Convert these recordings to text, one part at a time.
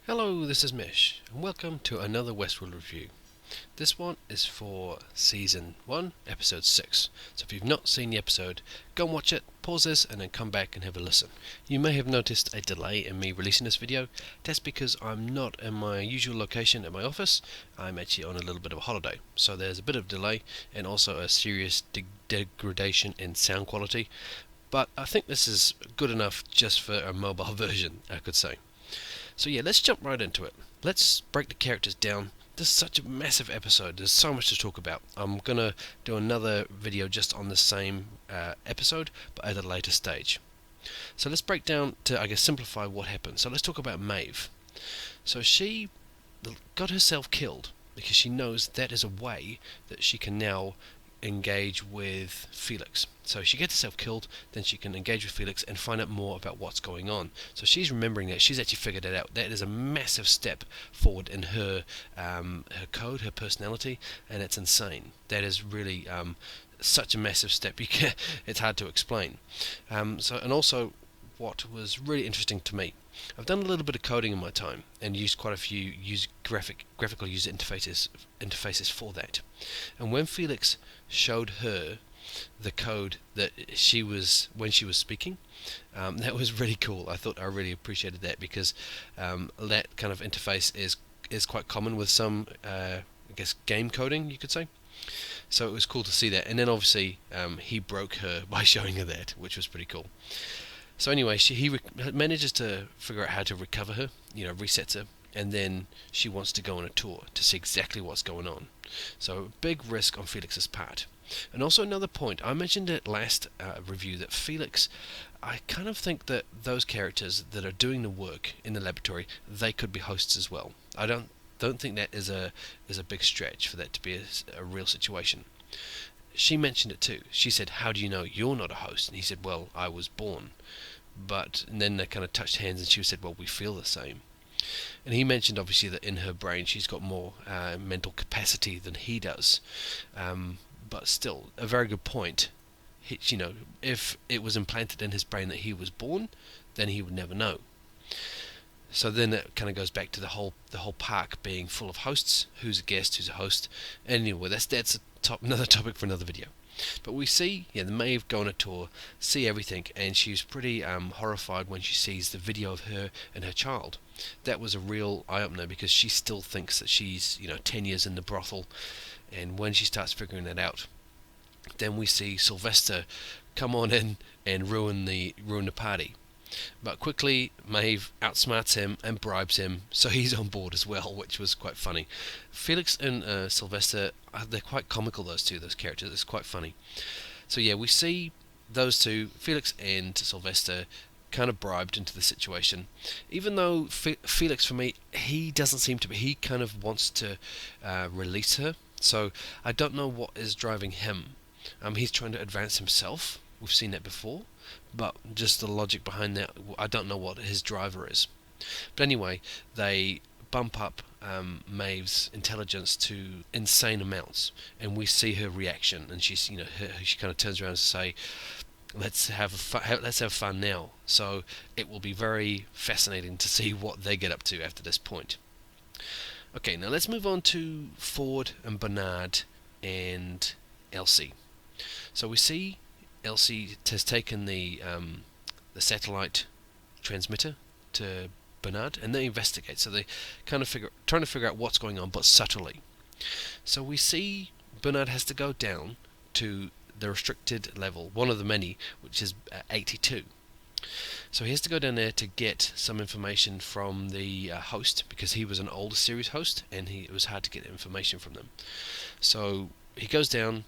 Hello, this is Mish, and welcome to another WestWorld review. This one is for Season 1, Episode 6. So if you've not seen the episode, go and watch it, pause this, and then come back and have a listen. You may have noticed a delay in me releasing this video. That's because I'm not in my usual location at my office. I'm actually on a little bit of a holiday. So there's a bit of delay, and also a serious degradation in sound quality. But I think this is good enough just for a mobile version, I could say. So yeah, let's jump right into it. Let's break the characters down. This is such a massive episode. There's so much to talk about. I'm going to do another video just on the same episode, but at a later stage. So let's break down to, simplify what happened. So let's talk about Maeve. So she got herself killed because she knows that is a way that she can now engage with Felix. So she gets herself killed, then she can engage with Felix and find out more about what's going on. So she's remembering that. She's actually figured it out. That is a massive step forward in her code, her personality, and it's insane. That is really such a massive step. It's hard to explain. And also, what was really interesting to me, I've done a little bit of coding in my time and used quite a few graphical user interfaces for that. And when Felix showed her the code that when she was speaking, that was really cool. I really appreciated that because that kind of interface is quite common with some game coding, you could say. So it was cool to see that. And then obviously he broke her by showing her that, which was pretty cool. So anyway, he manages to figure out how to recover her, resets her, and then she wants to go on a tour to see exactly what's going on. So big risk on Felix's part. And also another point, I mentioned it last review that Felix, I kind of think that those characters that are doing the work in the laboratory, they could be hosts as well. I don't think that is a big stretch for that to be a real situation. She mentioned it too. She said, "How do you know you're not a host?" And he said, "Well, I was born." And then they kind of touched hands, and she said, "Well, we feel the same." And he mentioned obviously that in her brain she's got more mental capacity than he does. But still, a very good point. If it was implanted in his brain that he was born, then he would never know. So then it kind of goes back to the whole park being full of hosts. Who's a guest? Who's a host? Anyway, that's another topic for another video. But we see, the Maeve go on a tour, see everything, and she's pretty horrified when she sees the video of her and her child. That was a real eye-opener because she still thinks that she's 10 years in the brothel, and when she starts figuring that out, then we see Sylvester come on in and ruin the party. But quickly, Maeve outsmarts him and bribes him, so he's on board as well, which was quite funny. Felix and Sylvester, they're quite comical, those characters. It's quite funny. So yeah, we see those two, Felix and Sylvester, kind of bribed into the situation. Even though Felix, for me, he doesn't seem to be. He kind of wants to release her. So I don't know what is driving him. He's trying to advance himself. We've seen that before. But just the logic behind that, I don't know what his driver is. But anyway, they bump up Maeve's intelligence to insane amounts, and we see her reaction, and she's, she kind of turns around and say, let's have fun now. So it will be very fascinating to see what they get up to after this point. Okay, now let's move on to Ford and Bernard and Elsie. So we see Elsie has taken the satellite transmitter to Bernard, and they investigate. So they kind of trying to figure out what's going on, but subtly. So we see Bernard has to go down to the restricted level, one of the many, which is 82. So he has to go down there to get some information from the host, because he was an older series host, and it was hard to get information from them. So he goes down.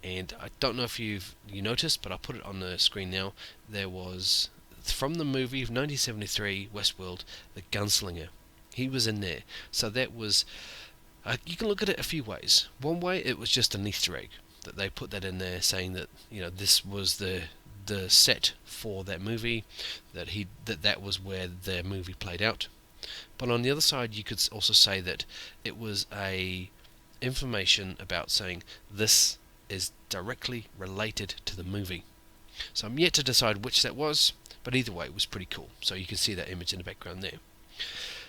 And I don't know if you noticed, but I'll put it on the screen now. There was, from the movie of 1973, WestWorld, the Gunslinger. He was in there. So that was, you can look at it a few ways. One way, it was just an Easter egg, that they put that in there saying that, this was the set for that movie, that was where their movie played out. But on the other side, you could also say that it was a information about saying this is directly related to the movie. So I'm yet to decide which that was, but either way it was pretty cool. So you can see that image in the background there.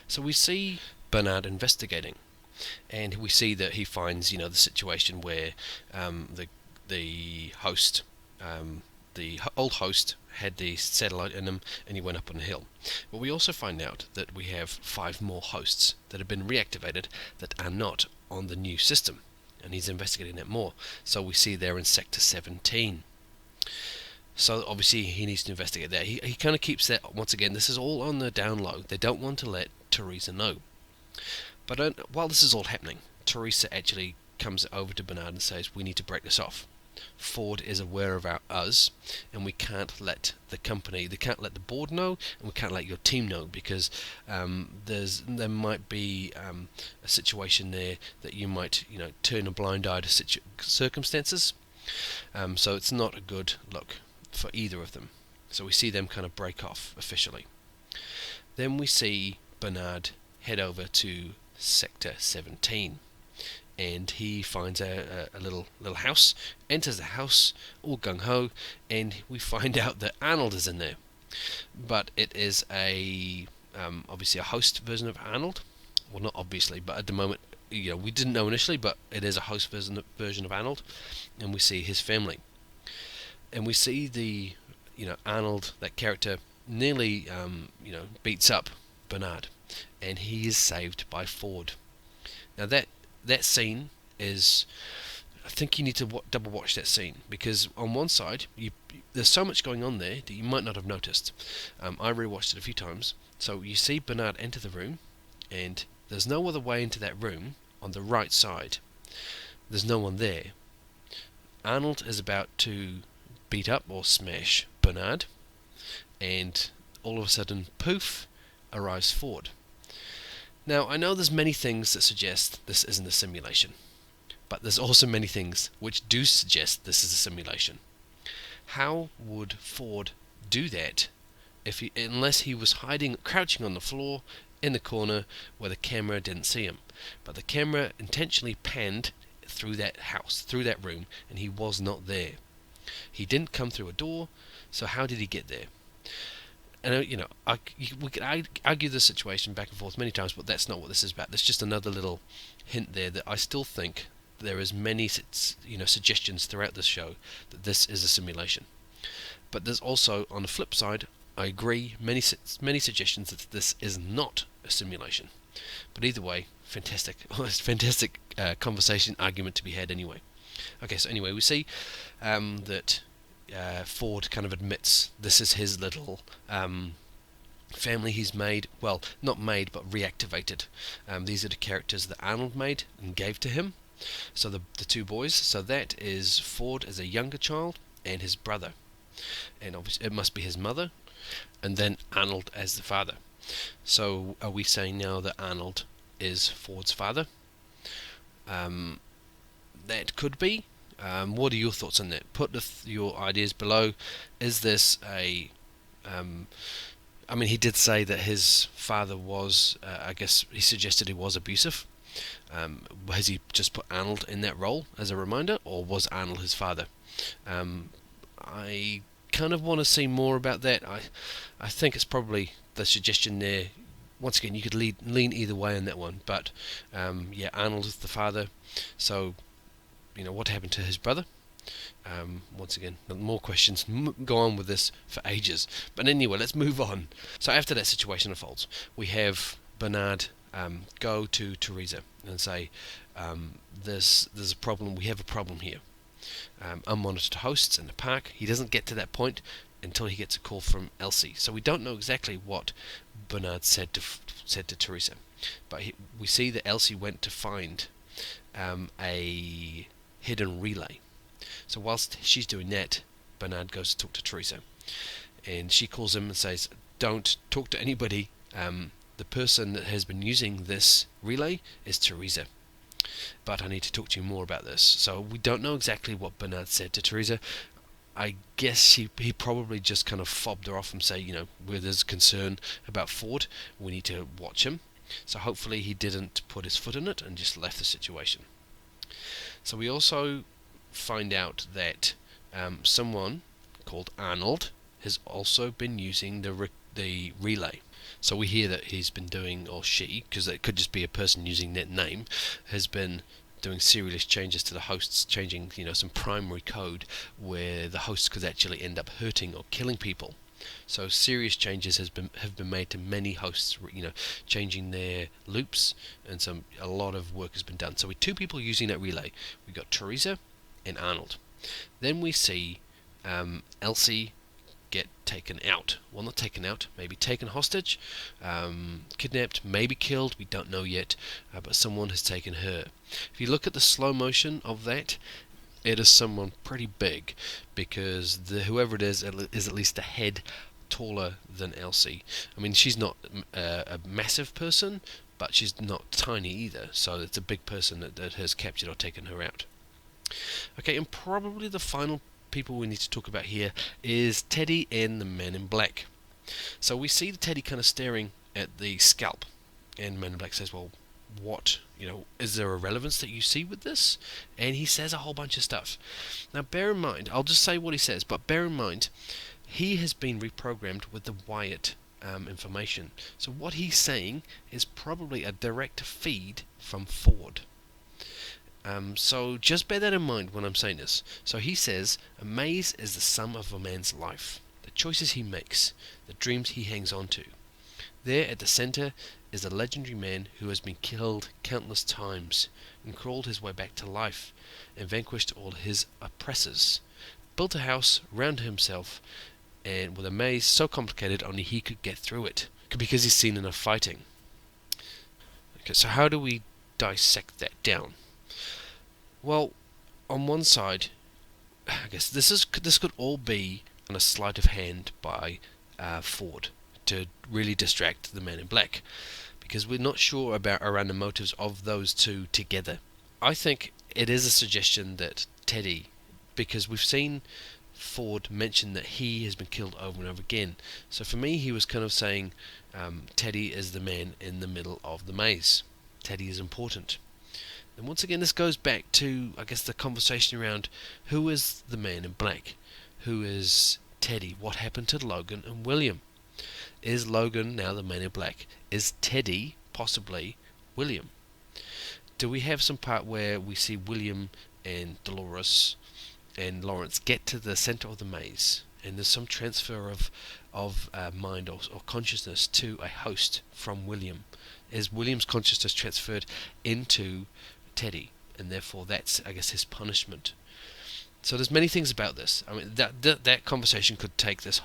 So we see Bernard investigating, and we see that he finds, the situation where the host, the old host, had the satellite in him, and he went up on the hill. But we also find out that we have 5 more hosts that have been reactivated that are not on the new system, and he's investigating that more. So we see they're in Sector 17. So obviously he needs to investigate that. He kind of keeps that, once again, this is all on the down low. They don't want to let Teresa know. But while this is all happening, Teresa actually comes over to Bernard and says, we need to break this off. Ford is aware of us, and we can't let the company, they can't let the board know, and we can't let your team know, because there might be a situation there that you might, turn a blind eye to circumstances. So it's not a good look for either of them. So we see them kind of break off officially. Then we see Bernard head over to Sector 17, and he finds a little house, enters the house all gung-ho, and we find out that Arnold is in there. But it is obviously a host version of Arnold. Well, not obviously, but at the moment, we didn't know initially, but it is a host version of Arnold, and we see his family. And we see the, Arnold, that character, nearly, beats up Bernard, and he is saved by Ford. Now that scene is, I think you need to double watch that scene, because on one side there's so much going on there that you might not have noticed. I rewatched it a few times. So you see Bernard enter the room, and there's no other way into that room on the right side. There's no one there. Arnold is about to beat up or smash Bernard, and all of a sudden, poof, arrives Ford. Now, I know there's many things that suggest this isn't a simulation, but there's also many things which do suggest this is a simulation. How would Ford do that unless he was crouching on the floor in the corner where the camera didn't see him? But the camera intentionally panned through that house, through that room, and he was not there. He didn't come through a door, so how did he get there? And we could argue the situation back and forth many times, but that's not what this is about. There's just another little hint there that I still think there is many, suggestions throughout this show that this is a simulation. But there's also, on the flip side, I agree, many suggestions that this is not a simulation. But either way, fantastic, fantastic conversation, argument to be had anyway. Okay, so anyway, we see that Ford kind of admits this is his little family he's made. Well, not made, but reactivated. These are the characters that Arnold made and gave to him. So the 2 boys. So that is Ford as a younger child and his brother, and obviously it must be his mother, and then Arnold as the father. So are we saying now that Arnold is Ford's father? That could be. What are your thoughts on that? Put your ideas below. Is this he did say that his father was, I guess he suggested he was abusive. Has he just put Arnold in that role as a reminder, or was Arnold his father? I kind of want to see more about that. I think it's probably the suggestion there. Once again, you could lean either way on that one, but Arnold is the father. So, what happened to his brother? Once again, more questions. Go on with this for ages. But anyway, let's move on. So after that situation unfolds, we have Bernard go to Teresa and say, there's a problem. We have a problem here. Unmonitored hosts in the park. He doesn't get to that point until he gets a call from Elsie. So we don't know exactly what Bernard said to Teresa, but we see that Elsie went to find a hidden relay. So whilst she's doing that, Bernard goes to talk to Teresa, and she calls him and says, don't talk to anybody. The person that has been using this relay is Teresa, but I need to talk to you more about this. So we don't know exactly what Bernard said to Teresa. I guess he probably just kind of fobbed her off and say, where there's concern about Ford, we need to watch him. So hopefully he didn't put his foot in it and just left the situation. So we also find out that someone called Arnold has also been using the relay. So we hear that he's been doing, or she, because it could just be a person using that name, has been doing serious changes to the hosts, changing some primary code where the hosts could actually end up hurting or killing people. So serious changes have been made to many hosts, changing their loops, and a lot of work has been done. So with two people using that relay, we've got Teresa and Arnold. Then we see Elsie get taken out. Well, not taken out, maybe taken hostage, kidnapped, maybe killed, we don't know yet, but someone has taken her. If you look at the slow motion of that, it is someone pretty big, because whoever it is at least a head taller than Elsie. I mean, she's not a massive person, but she's not tiny either, so it's a big person that has captured or taken her out. Okay, and probably the final people we need to talk about here is Teddy and the Man in Black. So we see the Teddy kind of staring at the scalp, and Man in Black says, well, what, is there a relevance that you see with this? And he says a whole bunch of stuff. Now bear in mind, I'll just say what he says, but bear in mind, he has been reprogrammed with the Wyatt information. So what he's saying is probably a direct feed from Ford. So just bear that in mind when I'm saying this. So he says, a maze is the sum of a man's life, the choices he makes, the dreams he hangs on to. There at the center is a legendary man who has been killed countless times and crawled his way back to life and vanquished all his oppressors, built a house round himself, and with a maze so complicated only he could get through it, because he's seen enough fighting. Okay, so how do we dissect that down? Well, on one side, I guess this could all be on a sleight of hand by Ford to really distract the Man in Black, because we're not sure around the motives of those two together. I think it is a suggestion that Teddy, because we've seen Ford mention that he has been killed over and over again, so for me he was kind of saying Teddy is the man in the middle of the maze. Teddy is important. And once again, this goes back to, I guess, the conversation around who is the Man in Black? Who is Teddy? What happened to Logan and William? Is Logan now the Man in Black? Is Teddy possibly William? Do we have some part where we see William and Dolores and Lawrence get to the center of the maze, and there's some transfer of mind or consciousness to a host from William? Is William's consciousness transferred into Teddy, and therefore that's, I guess, his punishment? So there's many things about this. I mean, that conversation could take this,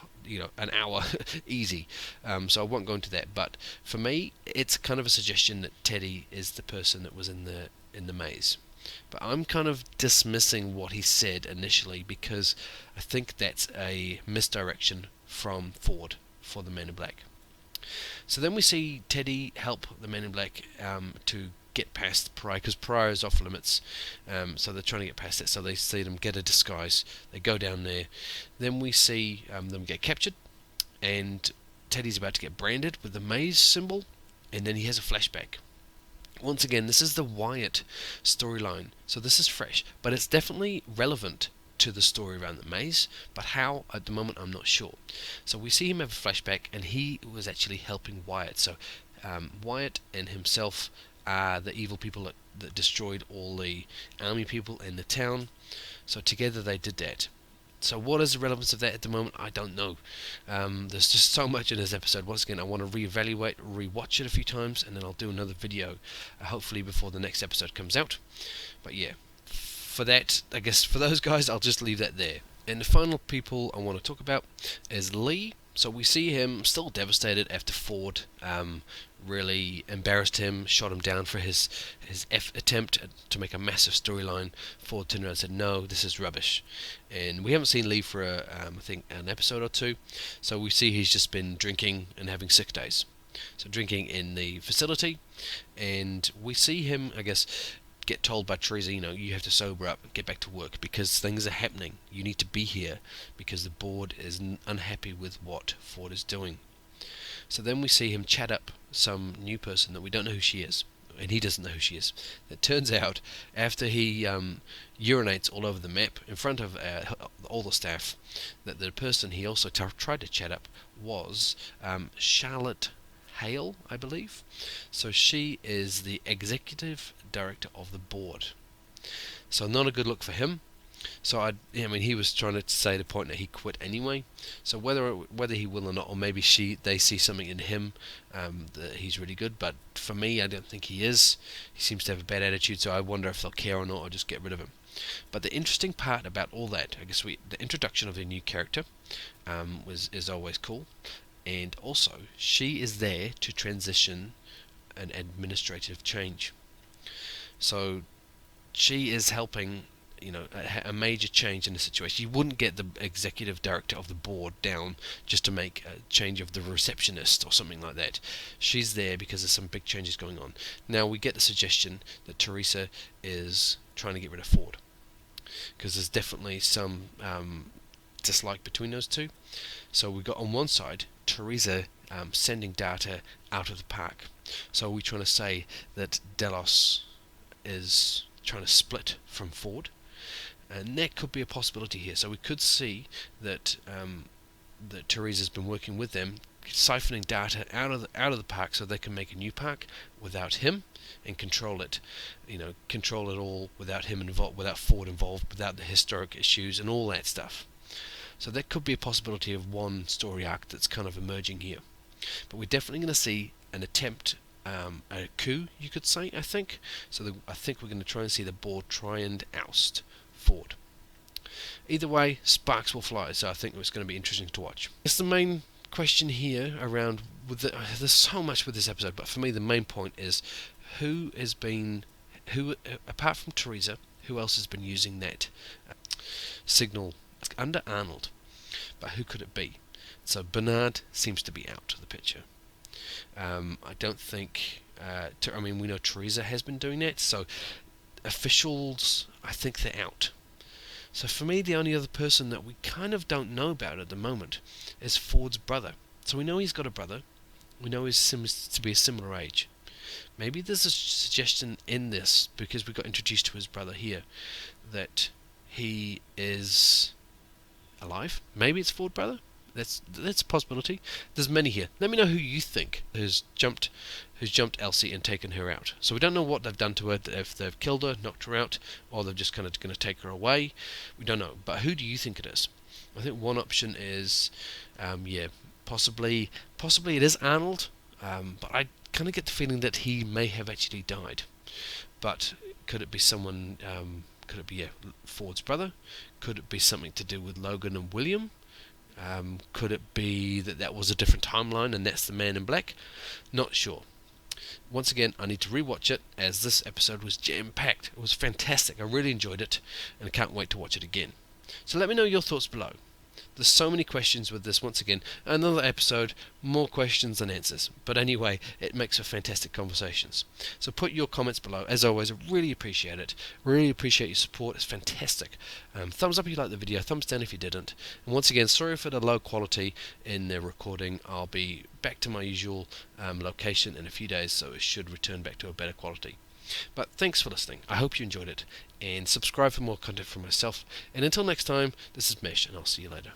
an hour easy. So I won't go into that. But for me, it's kind of a suggestion that Teddy is the person that was in the maze. But I'm kind of dismissing what he said initially, because I think that's a misdirection from Ford for the Man in Black. So then we see Teddy help the Man in Black to get past Pryor, because Pryor is off limits, so they're trying to get past it. So they see them get a disguise, they go down there, then we see them get captured, and Teddy's about to get branded with the maze symbol, and then he has a flashback. Once again, this is the Wyatt storyline, so this is fresh, but it's definitely relevant to the story around the maze, but how, at the moment, I'm not sure. So we see him have a flashback, and he was actually helping Wyatt. So Wyatt and himself are the evil people that destroyed all the army people in the town. So together they did that. So what is the relevance of that at the moment? I don't know. There's just so much in this episode. Once again, I want to reevaluate, rewatch it a few times, and then I'll do another video, hopefully before the next episode comes out. But yeah, for that, I guess for those guys, I'll just leave that there. And the final people I want to talk about is Lee. So we see him still devastated after Ford really embarrassed him, shot him down for his attempt to make a massive storyline. Ford turned around and said, no, this is rubbish. And we haven't seen Lee for, I think, an episode or two. So we see he's just been drinking and having sick days. So drinking in the facility. And we see him, I guess, get told by Teresa, you have to sober up and get back to work because things are happening. You need to be here because the board is unhappy with what Ford is doing. So then we see him chat up some new person that we don't know who she is, and he doesn't know who she is. It turns out, after he urinates all over the map in front of all the staff, that the person he also tried to chat up was Charlotte Hale, I believe. So she is the executive director of the board. So not a good look for him. So I mean, he was trying to say the point that he quit anyway. So whether he will or not, or maybe they see something in him that he's really good. But for me, I don't think he is. He seems to have a bad attitude. So I wonder if they'll care or not, or just get rid of him. But the interesting part about all that, I guess, the introduction of a new character is always cool, and also she is there to transition an administrative change. So she is helping, a major change in the situation. You wouldn't get the executive director of the board down just to make a change of the receptionist or something like that. She's there because there's some big changes going on. Now we get the suggestion that Teresa is trying to get rid of Ford, because there's definitely some dislike between those two. So we've got on one side Teresa sending data out of the park. So we're trying to say that Delos is trying to split from Ford, and that could be a possibility here. So we could see that that Teresa's been working with them, siphoning data out of the park so they can make a new park without him and control it, control it all without him involved, without Ford involved, without the historic issues and all that stuff. So that could be a possibility of one story arc that's kind of emerging here. But we're definitely going to see an attempt, a coup, you could say, I think. So I think we're going to try and see the board try and oust Ford. Either way, sparks will fly, so I think it's going to be interesting to watch. It's the main question here around, there's so much with this episode, but for me the main point is who apart from Teresa, who else has been using that signal under Arnold? But who could it be? So Bernard seems to be out of the picture. I don't think. We know Teresa has been doing that. So officials, I think they're out. So for me, the only other person that we kind of don't know about at the moment is Ford's brother. So we know he's got a brother. We know he seems to be a similar age. Maybe there's a suggestion in this, because we got introduced to his brother here, that he is alive. Maybe it's Ford's brother. That's a possibility. There's many here. Let me know who you think has jumped Elsie and taken her out. So we don't know what they've done to her, if they've killed her, knocked her out, or they're just kind of going to take her away. We don't know. But who do you think it is? I think one option is, possibly it is Arnold. But I kind of get the feeling that he may have actually died. But could it be someone? Could it be Ford's brother? Could it be something to do with Logan and William? Could it be that was a different timeline and that's the Man in Black? Not sure. Once again, I need to rewatch it, as this episode was jam-packed. It was fantastic. I really enjoyed it, and I can't wait to watch it again. So let me know your thoughts below. There's so many questions with this. Once again, another episode, more questions than answers. But anyway, it makes for fantastic conversations. So put your comments below. As always, I really appreciate it. Really appreciate your support. It's fantastic. Thumbs up if you liked the video. Thumbs down if you didn't. And once again, sorry for the low quality in the recording. I'll be back to my usual location in a few days, so it should return back to a better quality. But thanks for listening. I hope you enjoyed it. And subscribe for more content from myself. And until next time, this is Mesh, and I'll see you later.